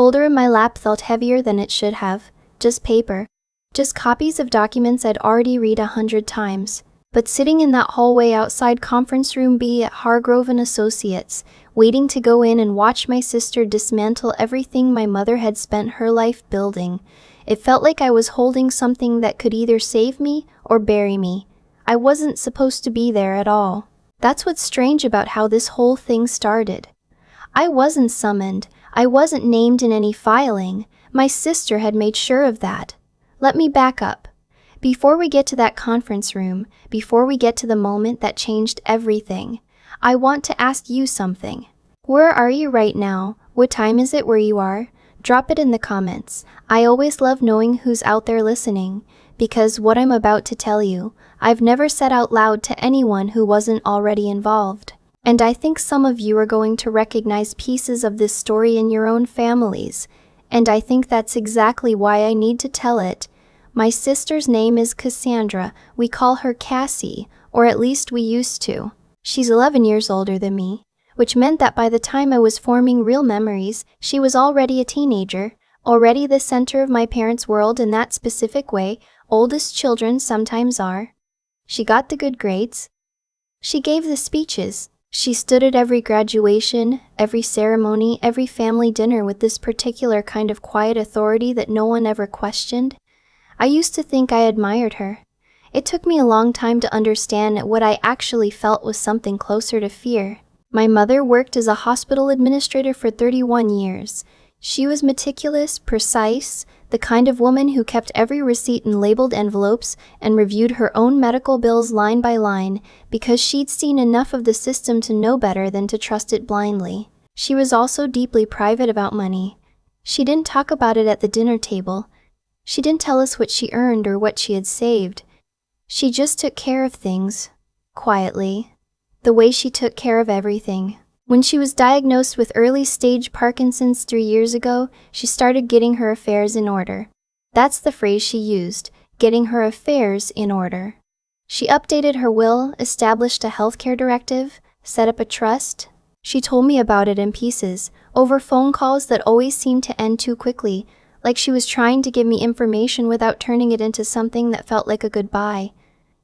Folder in my lap felt heavier than it should have. Just paper. Just copies of documents I'd already read 100 times. But sitting in that hallway outside Conference Room B at Hargrove and Associates, waiting to go in and watch my sister dismantle everything my mother had spent her life building, it felt like I was holding something that could either save me or bury me. I wasn't supposed to be there at all. That's what's strange about how this whole thing started. I wasn't summoned. I wasn't named in any filing. My sister had made sure of that. Let me back up. Before we get to that conference room, before we get to the moment that changed everything, I want to ask you something. Where are you right now? What time is it where you are? Drop it in the comments. I always love knowing who's out there listening, because what I'm about to tell you, I've never said out loud to anyone who wasn't already involved. And I think some of you are going to recognize pieces of this story in your own families, and I think that's exactly why I need to tell it. My sister's name is Cassandra. We call her Cassie, or at least we used to. She's 11 years older than me, which meant that by the time I was forming real memories, she was already a teenager, already the center of my parents' world in that specific way oldest children sometimes are. She got the good grades. She gave the speeches. She stood at every graduation, every ceremony, every family dinner with this particular kind of quiet authority that no one ever questioned. I used to think I admired her. It took me a long time to understand what I actually felt was something closer to fear. My mother worked as a hospital administrator for 31 years. She was meticulous, precise, the kind of woman who kept every receipt in labeled envelopes and reviewed her own medical bills line by line because she'd seen enough of the system to know better than to trust it blindly. She was also deeply private about money. She didn't talk about it at the dinner table. She didn't tell us what she earned or what she had saved. She just took care of things, quietly, the way she took care of everything. When she was diagnosed with early-stage Parkinson's 3 years ago, she started getting her affairs in order. That's the phrase she used, getting her affairs in order. She updated her will, established a healthcare directive, set up a trust. She told me about it in pieces, over phone calls that always seemed to end too quickly, like she was trying to give me information without turning it into something that felt like a goodbye.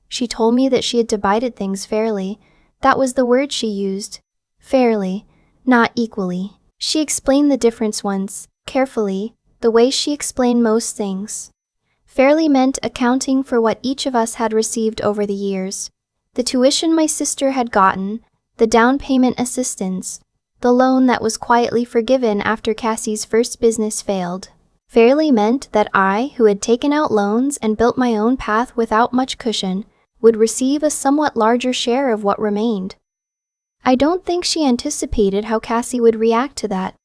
She told me that she had divided things fairly. That was the word she used. Fairly, not equally. She explained the difference once, carefully, the way she explained most things. Fairly meant accounting for what each of us had received over the years. The tuition my sister had gotten, the down payment assistance, the loan that was quietly forgiven after Cassie's first business failed. Fairly meant that I, who had taken out loans and built my own path without much cushion, would receive a somewhat larger share of what remained. I don't think she anticipated how Cassie would react to that.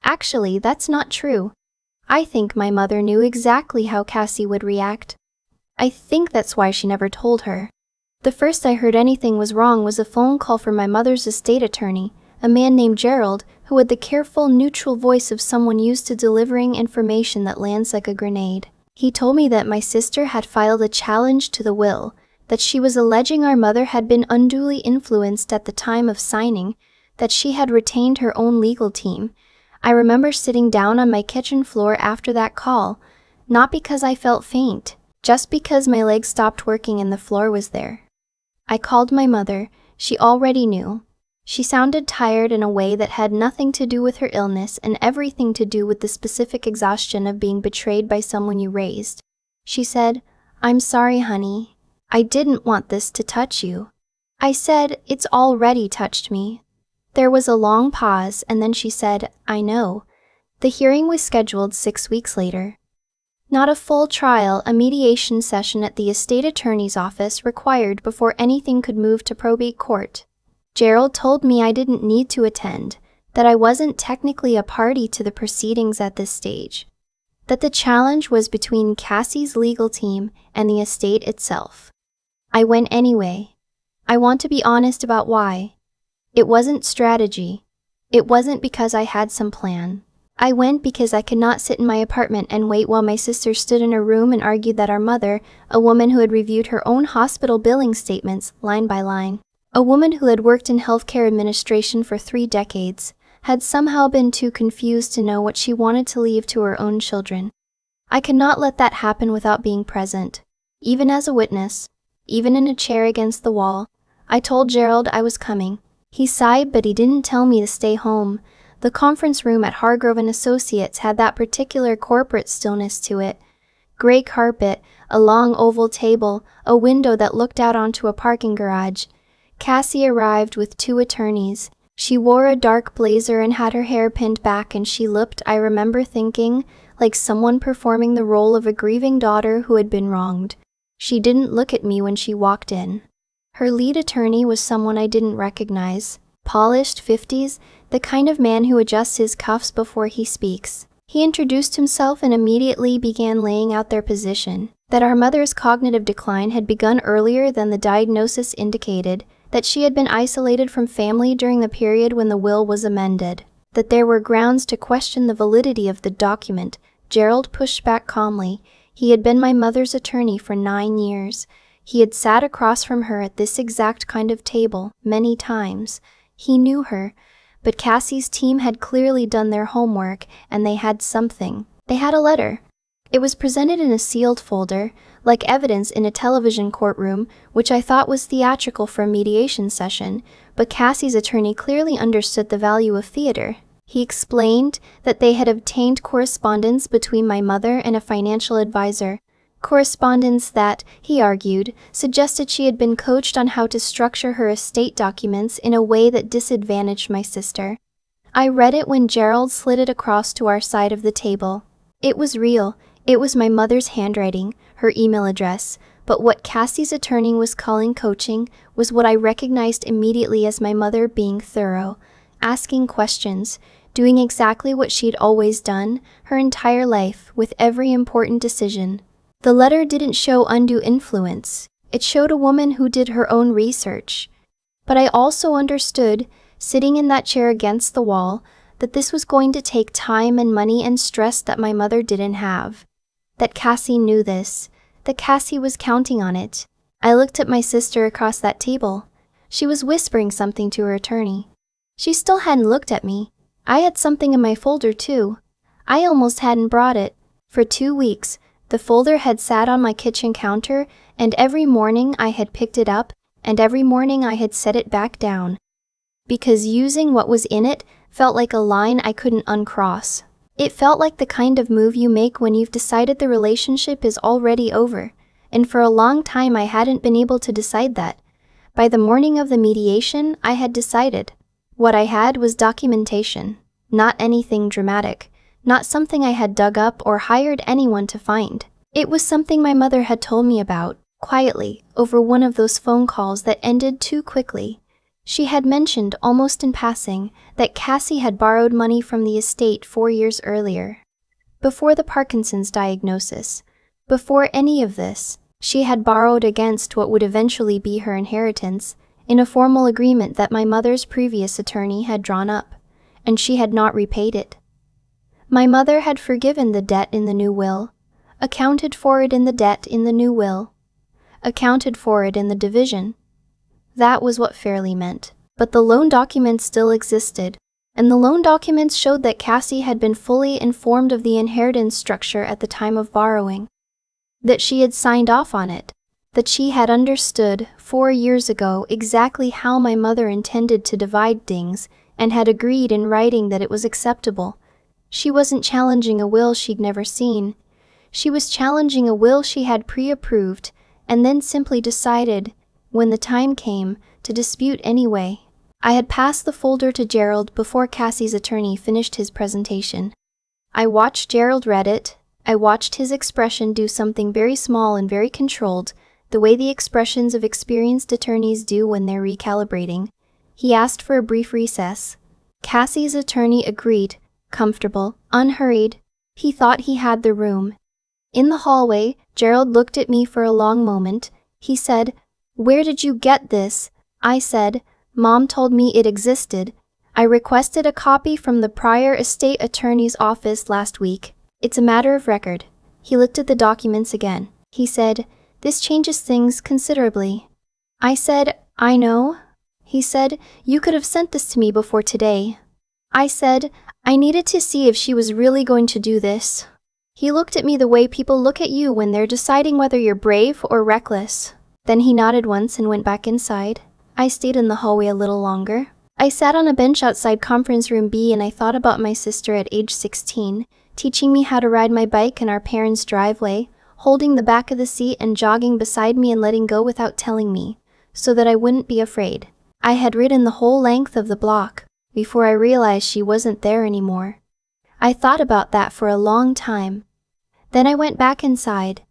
Actually, that's not true. I think my mother knew exactly how Cassie would react. I think that's why she never told her. The first I heard anything was wrong was a phone call from my mother's estate attorney, a man named Gerald, who had the careful, neutral voice of someone used to delivering information that lands like a grenade. He told me that my sister had filed a challenge to the will, that she was alleging our mother had been unduly influenced at the time of signing, that she had retained her own legal team. I remember sitting down on my kitchen floor after that call, not because I felt faint, just because my legs stopped working and the floor was there. I called my mother. She already knew. She sounded tired in a way that had nothing to do with her illness and everything to do with the specific exhaustion of being betrayed by someone you raised. She said, "I'm sorry, honey. I didn't want this to touch you." I said, "It's already touched me." There was a long pause, and then she said, "I know." The hearing was scheduled 6 weeks later. Not a full trial, a mediation session at the estate attorney's office required before anything could move to probate court. Gerald told me I didn't need to attend, that I wasn't technically a party to the proceedings at this stage, that the challenge was between Cassie's legal team and the estate itself. I went anyway. I want to be honest about why. It wasn't strategy. It wasn't because I had some plan. I went because I could not sit in my apartment and wait while my sister stood in her room and argued that our mother, a woman who had reviewed her own hospital billing statements line by line, a woman who had worked in healthcare administration for 3 decades, had somehow been too confused to know what she wanted to leave to her own children. I could not let that happen without being present. Even as a witness, even in a chair against the wall, I told Gerald I was coming. He sighed, but he didn't tell me to stay home. The conference room at Hargrove & Associates had that particular corporate stillness to it. Gray carpet, a long oval table, a window that looked out onto a parking garage. Cassie arrived with 2 attorneys. She wore a dark blazer and had her hair pinned back, and she looked, I remember thinking, like someone performing the role of a grieving daughter who had been wronged. She didn't look at me when she walked in. Her lead attorney was someone I didn't recognize. Polished 50s, the kind of man who adjusts his cuffs before he speaks. He introduced himself and immediately began laying out their position, that our mother's cognitive decline had begun earlier than the diagnosis indicated, that she had been isolated from family during the period when the will was amended, that there were grounds to question the validity of the document. Gerald pushed back calmly. He had been my mother's attorney for 9 years. He had sat across from her at this exact kind of table many times. He knew her, but Cassie's team had clearly done their homework, and they had something. They had a letter. It was presented in a sealed folder, like evidence in a television courtroom, which I thought was theatrical for a mediation session, but Cassie's attorney clearly understood the value of theater. He explained that they had obtained correspondence between my mother and a financial advisor. Correspondence that, he argued, suggested she had been coached on how to structure her estate documents in a way that disadvantaged my sister. I read it when Gerald slid it across to our side of the table. It was real. It was my mother's handwriting, her email address, but what Cassie's attorney was calling coaching was what I recognized immediately as my mother being thorough, asking questions, doing exactly what she'd always done her entire life with every important decision. The letter didn't show undue influence. It showed a woman who did her own research. But I also understood, sitting in that chair against the wall, that this was going to take time and money and stress that my mother didn't have. That Cassie knew this, that Cassie was counting on it. I looked at my sister across that table. She was whispering something to her attorney. She still hadn't looked at me. I had something in my folder too. I almost hadn't brought it. For 2 weeks, the folder had sat on my kitchen counter, and every morning I had picked it up, and every morning I had set it back down. Because using what was in it felt like a line I couldn't uncross. It felt like the kind of move you make when you've decided the relationship is already over, and for a long time I hadn't been able to decide that. By the morning of the mediation, I had decided. What I had was documentation, not anything dramatic. Not something I had dug up or hired anyone to find. It was something my mother had told me about, quietly, over one of those phone calls that ended too quickly. She had mentioned, almost in passing, that Cassie had borrowed money from the estate 4 years earlier. Before the Parkinson's diagnosis, before any of this, she had borrowed against what would eventually be her inheritance, in a formal agreement that my mother's previous attorney had drawn up, and she had not repaid it. My mother had forgiven the debt in the new will, accounted for it in the debt in the new will, accounted for it in the division. That was what fairly meant. But the loan documents still existed, and the loan documents showed that Cassie had been fully informed of the inheritance structure at the time of borrowing, that she had signed off on it, that she had understood 4 years ago exactly how my mother intended to divide things and had agreed in writing that it was acceptable. She wasn't challenging a will she'd never seen. She was challenging a will she had pre-approved and then simply decided, when the time came, to dispute anyway. I had passed the folder to Gerald before Cassie's attorney finished his presentation. I watched Gerald read it. I watched his expression do something very small and very controlled, the way the expressions of experienced attorneys do when they're recalibrating. He asked for a brief recess. Cassie's attorney agreed. Comfortable, unhurried. He thought he had the room. In the hallway, Gerald looked at me for a long moment. He said, "Where did you get this?" I said, "Mom told me it existed. I requested a copy from the prior estate attorney's office last week. It's a matter of record." He looked at the documents again. He said, "This changes things considerably." I said, "I know." He said, "You could have sent this to me before today." I said I needed to see if she was really going to do this. He looked at me the way people look at you when they're deciding whether you're brave or reckless. Then he nodded once and went back inside. I stayed in the hallway a little longer. I sat on a bench outside conference room B and I thought about my sister at age 16, teaching me how to ride my bike in our parents' driveway, holding the back of the seat and jogging beside me and letting go without telling me, so that I wouldn't be afraid. I had ridden the whole length of the block before I realized she wasn't there anymore. I thought about that for a long time. Then I went back inside.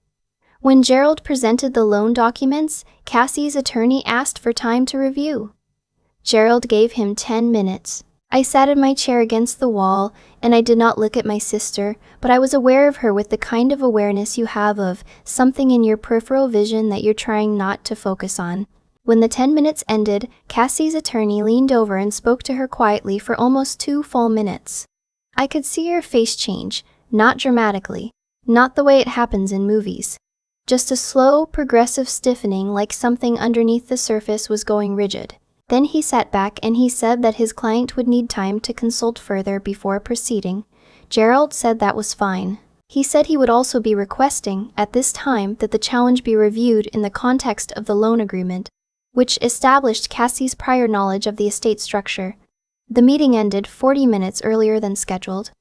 When Gerald presented the loan documents, Cassie's attorney asked for time to review. Gerald gave him 10 minutes. I sat in my chair against the wall, and I did not look at my sister, but I was aware of her with the kind of awareness you have of something in your peripheral vision that you're trying not to focus on. When the 10 minutes ended, Cassie's attorney leaned over and spoke to her quietly for almost 2 full minutes. I could see her face change, not dramatically, not the way it happens in movies. Just a slow, progressive stiffening like something underneath the surface was going rigid. Then he sat back and he said that his client would need time to consult further before proceeding. Gerald said that was fine. He said he would also be requesting, at this time, that the challenge be reviewed in the context of the loan agreement, which established Cassie's prior knowledge of the estate structure. The meeting ended 40 minutes earlier than scheduled.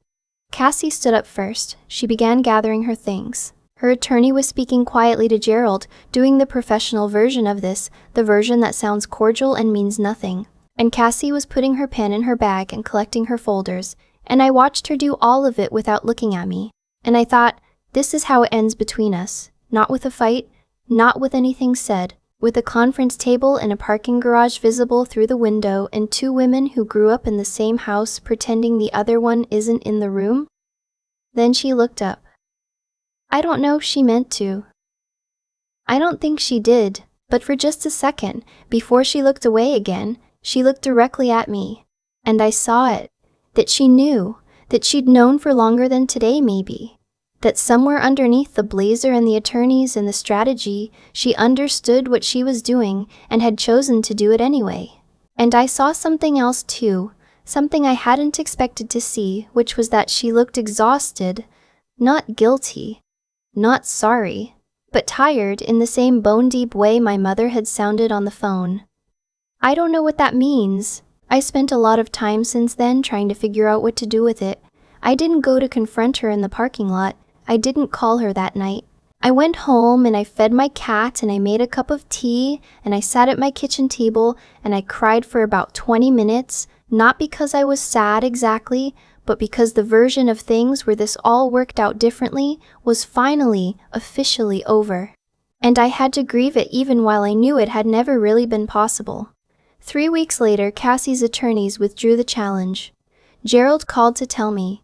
Cassie stood up first. She began gathering her things. Her attorney was speaking quietly to Gerald, doing the professional version of this, the version that sounds cordial and means nothing. And Cassie was putting her pen in her bag and collecting her folders, and I watched her do all of it without looking at me. And I thought, this is how it ends between us. Not with a fight, not with anything said, with a conference table and a parking garage visible through the window and 2 women who grew up in the same house pretending the other one isn't in the room. Then she looked up. I don't know if she meant to. I don't think she did, but for just a second, before she looked away again, she looked directly at me. And I saw it. That she knew. That she'd known for longer than today, maybe. That somewhere underneath the blazer and the attorneys and the strategy, she understood what she was doing and had chosen to do it anyway. And I saw something else too, something I hadn't expected to see, which was that she looked exhausted, not guilty. Not sorry, but tired in the same bone-deep way my mother had sounded on the phone. I don't know what that means. I spent a lot of time since then trying to figure out what to do with it. I didn't go to confront her in the parking lot. I didn't call her that night. I went home and I fed my cat and I made a cup of tea and I sat at my kitchen table and I cried for about 20 minutes, not because I was sad exactly, but because the version of things where this all worked out differently was finally, officially over. And I had to grieve it even while I knew it had never really been possible. 3 weeks later, Cassie's attorneys withdrew the challenge. Gerald called to tell me.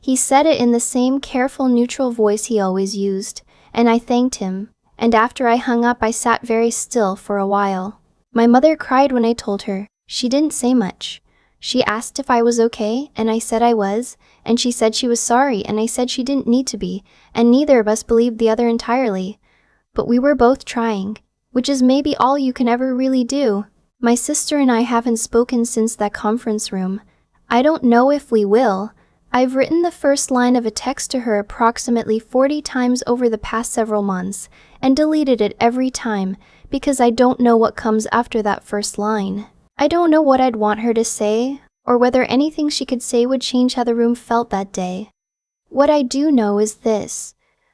He said it in the same careful, neutral voice he always used, and I thanked him, and after I hung up I sat very still for a while. My mother cried when I told her. She didn't say much. She asked if I was okay, and I said I was, and she said she was sorry, and I said she didn't need to be, and neither of us believed the other entirely. But we were both trying, which is maybe all you can ever really do. My sister and I haven't spoken since that conference room. I don't know if we will. I've written the first line of a text to her approximately 40 times over the past several months, and deleted it every time, because I don't know what comes after that first line. I don't know what I'd want her to say, or whether anything she could say would change how the room felt that day. What I do know is this.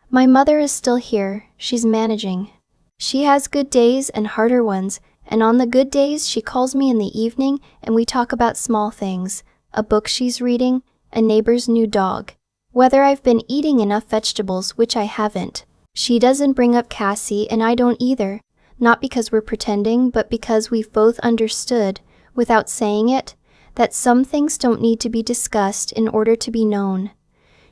My mother is still here. She's managing. She has good days and harder ones, and on the good days she calls me in the evening and we talk about small things, a book she's reading, a neighbor's new dog, whether I've been eating enough vegetables, which I haven't. She doesn't bring up Cassie and I don't either. Not because we're pretending, but because we've both understood, without saying it, that some things don't need to be discussed in order to be known.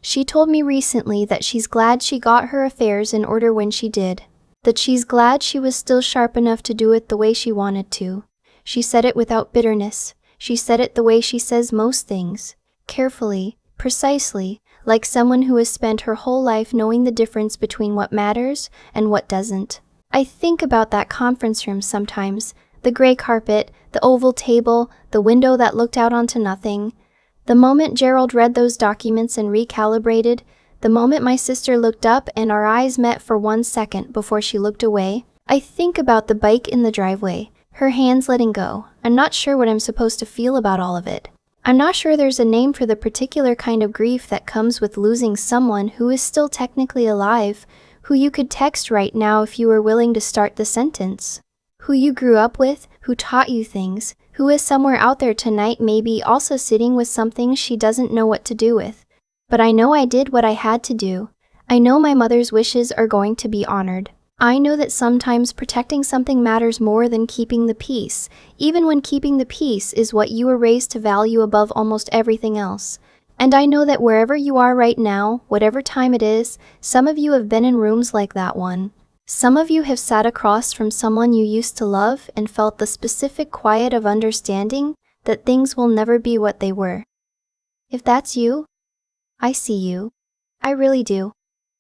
She told me recently that she's glad she got her affairs in order when she did, that she's glad she was still sharp enough to do it the way she wanted to. She said it without bitterness. She said it the way she says most things, carefully, precisely, like someone who has spent her whole life knowing the difference between what matters and what doesn't. I think about that conference room sometimes, the gray carpet, the oval table, the window that looked out onto nothing, The moment Gerald read those documents and recalibrated, the moment my sister looked up and our eyes met for 1 second before she looked away, I think about the bike in the driveway, her hands letting go. I'm not sure what I'm supposed to feel about all of it. I'm not sure there's a name for the particular kind of grief that comes with losing someone who is still technically alive, who you could text right now if you were willing to start the sentence. Who you grew up with, who taught you things, who is somewhere out there tonight maybe also sitting with something she doesn't know what to do with. But I know I did what I had to do. I know my mother's wishes are going to be honored. I know that sometimes protecting something matters more than keeping the peace, even when keeping the peace is what you were raised to value above almost everything else. And I know that wherever you are right now, whatever time it is, some of you have been in rooms like that one. Some of you have sat across from someone you used to love and felt the specific quiet of understanding that things will never be what they were. If that's you, I see you. I really do.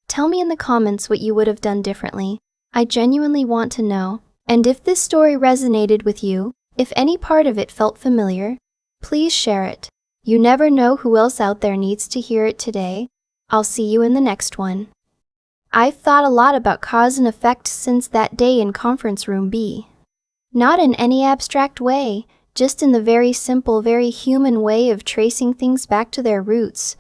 Tell me in the comments what you would have done differently. I genuinely want to know. And if this story resonated with you, if any part of it felt familiar, please share it. You never know who else out there needs to hear it today. I'll see you in the next one. I've thought a lot about cause and effect since that day in conference room B. Not in any abstract way, just in the very simple, very human way of tracing things back to their roots.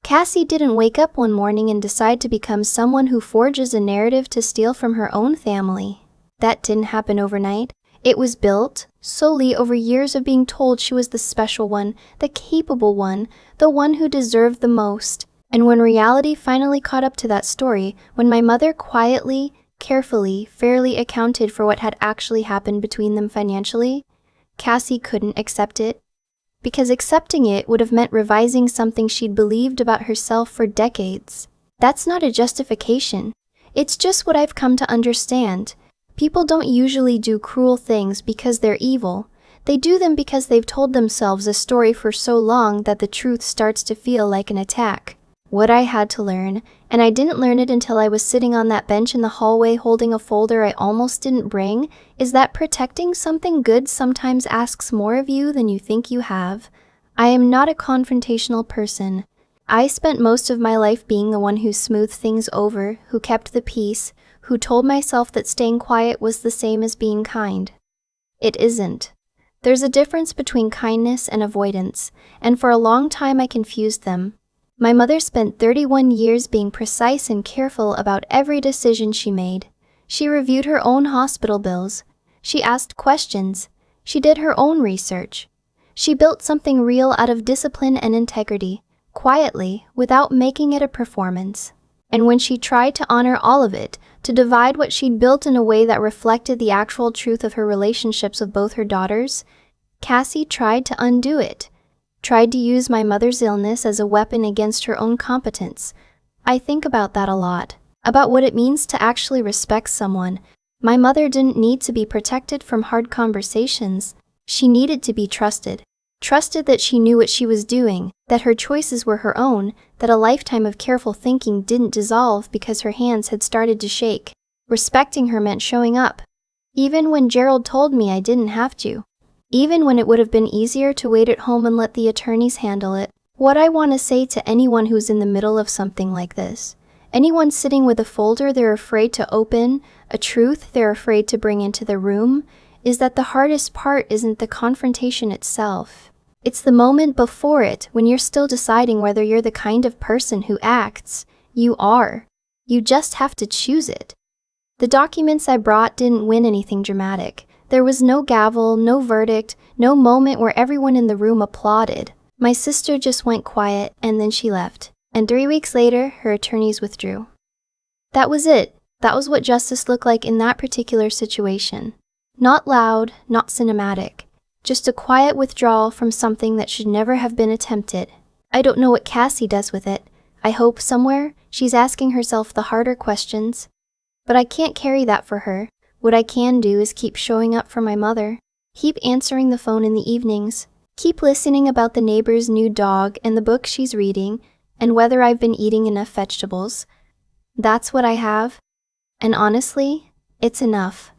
Cassie didn't wake up one morning and decide to become someone who forges a narrative to steal from her own family. That didn't happen overnight. It was built solely over years of being told she was the special one, the capable one, the one who deserved the most. And when reality finally caught up to that story, when my mother quietly, carefully, fairly accounted for what had actually happened between them financially, Cassie couldn't accept it. Because accepting it would have meant revising something she'd believed about herself for decades. That's not a justification. It's just what I've come to understand. People don't usually do cruel things because they're evil. They do them because they've told themselves a story for so long that the truth starts to feel like an attack. What I had to learn, and I didn't learn it until I was sitting on that bench in the hallway holding a folder I almost didn't bring, is that protecting something good sometimes asks more of you than you think you have. I am not a confrontational person. I spent most of my life being the one who smoothed things over, who kept the peace, who told myself that staying quiet was the same as being kind. It isn't. There's a difference between kindness and avoidance, and for a long time I confused them. My mother spent 31 years being precise and careful about every decision she made. She reviewed her own hospital bills. She asked questions. She did her own research. She built something real out of discipline and integrity, quietly, without making it a performance. And when she tried to honor all of it, to divide what she'd built in a way that reflected the actual truth of her relationships with both her daughters, Cassie tried to undo it. Tried to use my mother's illness as a weapon against her own competence. I think about that a lot, about what it means to actually respect someone. My mother didn't need to be protected from hard conversations. She needed to be trusted. Trusted that she knew what she was doing, that her choices were her own, that a lifetime of careful thinking didn't dissolve because her hands had started to shake. Respecting her meant showing up. Even when Gerald told me I didn't have to. Even when it would have been easier to wait at home and let the attorneys handle it. What I want to say to anyone who's in the middle of something like this, anyone sitting with a folder they're afraid to open, a truth they're afraid to bring into the room, is that the hardest part isn't the confrontation itself. It's the moment before it, when you're still deciding whether you're the kind of person who acts. You are. You just have to choose it. The documents I brought didn't win anything dramatic. There was no gavel, no verdict, no moment where everyone in the room applauded. My sister just went quiet, and then she left. And 3 weeks later, her attorneys withdrew. That was it. That was what justice looked like in that particular situation. Not loud, not cinematic. Just a quiet withdrawal from something that should never have been attempted. I don't know what Cassie does with it. I hope somewhere she's asking herself the harder questions. But I can't carry that for her. What I can do is keep showing up for my mother, keep answering the phone in the evenings, keep listening about the neighbor's new dog and the book she's reading, and whether I've been eating enough vegetables. That's what I have. And honestly, it's enough.